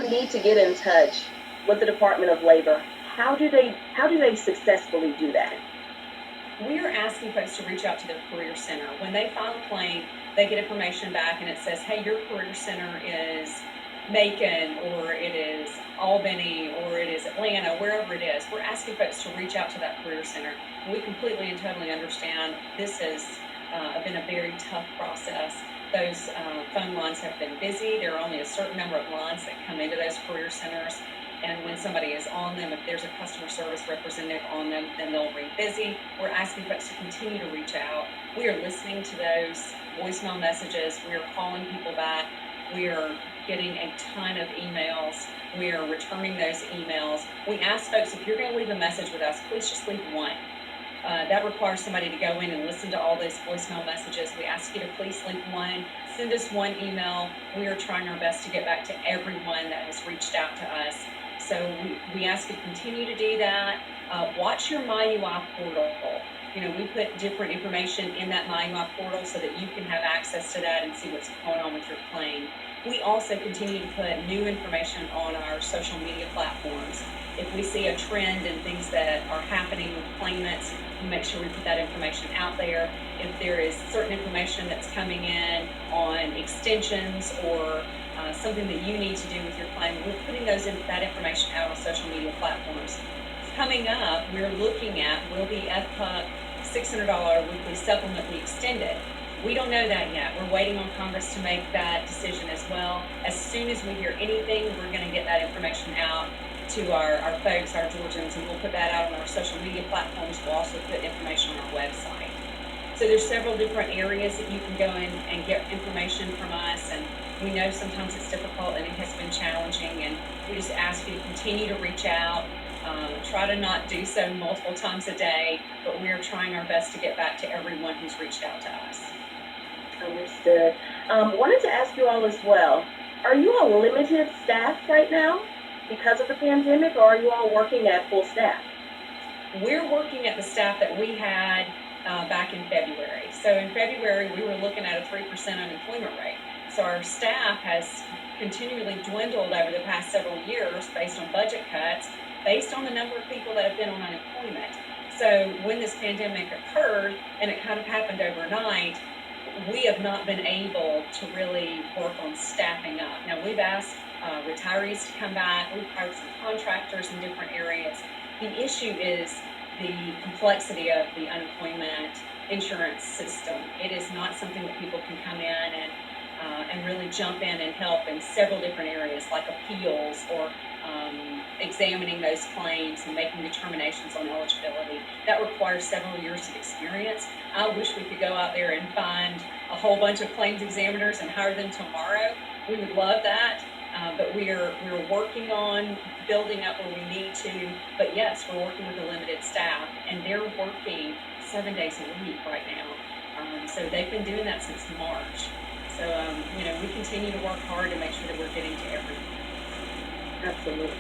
who need to get in touch with the Department of Labor, how do they successfully do that? We are asking folks to reach out to their career center. When they file a claim, they get information back and it says, hey, your career center is Macon, or it is Albany, or it is Atlanta, wherever it is. We're asking folks to reach out to that career center. We completely and totally understand this has been a very tough process. Those phone lines have been busy. There are only a certain number of lines that come into those career centers. And when somebody is on them, if there's a customer service representative on them, then they'll ring busy. We're asking folks to continue to reach out. We are listening to those voicemail messages. We are calling people back. We are getting a ton of emails. We are returning those emails. We ask folks, if you're going to leave a message with us, please just leave one. That requires somebody to go in and listen to all those voicemail messages. We ask you to please leave one. Send us one email. We are trying our best to get back to everyone that has reached out to us. So we ask you to continue to do that. Watch your MyUI portal. We put different information in that MyUI portal so that you can have access to that and see what's going on with your claim. We also continue to put new information on our social media platforms. If we see a trend and things that are happening with claimants, we make sure we put that information out there. If there is certain information that's coming in on extensions or something that you need to do with your claim, we're putting that information out on social media platforms. Coming up, we're looking at, will the FPUC $600 weekly supplement be extended? We don't know that yet. We're waiting on Congress to make that decision as well. As soon as we hear anything, we're going to get that information out to our folks, our Georgians, and we'll put that out on our social media platforms. We'll also put information on our website. So there's several different areas that you can go in and get information from us, and we know sometimes it's difficult and it has been challenging, and we just ask you to continue to reach out. Try to not do so multiple times a day, but we are trying our best to get back to everyone who's reached out to us. Understood. Wanted to ask you all as well, are you all limited staff right now because of the pandemic, or are you all working at full staff? We're working at the staff that we had back in February. So in February, we were looking at a 3% unemployment rate. So our staff has continually dwindled over the past several years based on budget cuts, based on the number of people that have been on unemployment. So when this pandemic occurred, and it kind of happened overnight, we have not been able to really work on staffing up. Now, we've asked retirees to come back. We've hired some contractors in different areas. The issue is the complexity of the unemployment insurance system. It is not something that people can come in and really jump in and help in several different areas, like appeals or examining those claims and making determinations on eligibility. That requires several years of experience. I wish we could go out there and find a whole bunch of claims examiners and hire them tomorrow. We would love that, but we're working on building up where we need to. But yes, we're working with a limited staff, and they're working 7 days a week right now. So they've been doing that since March. So we continue to work hard to make sure that we're getting to everyone. Absolutely.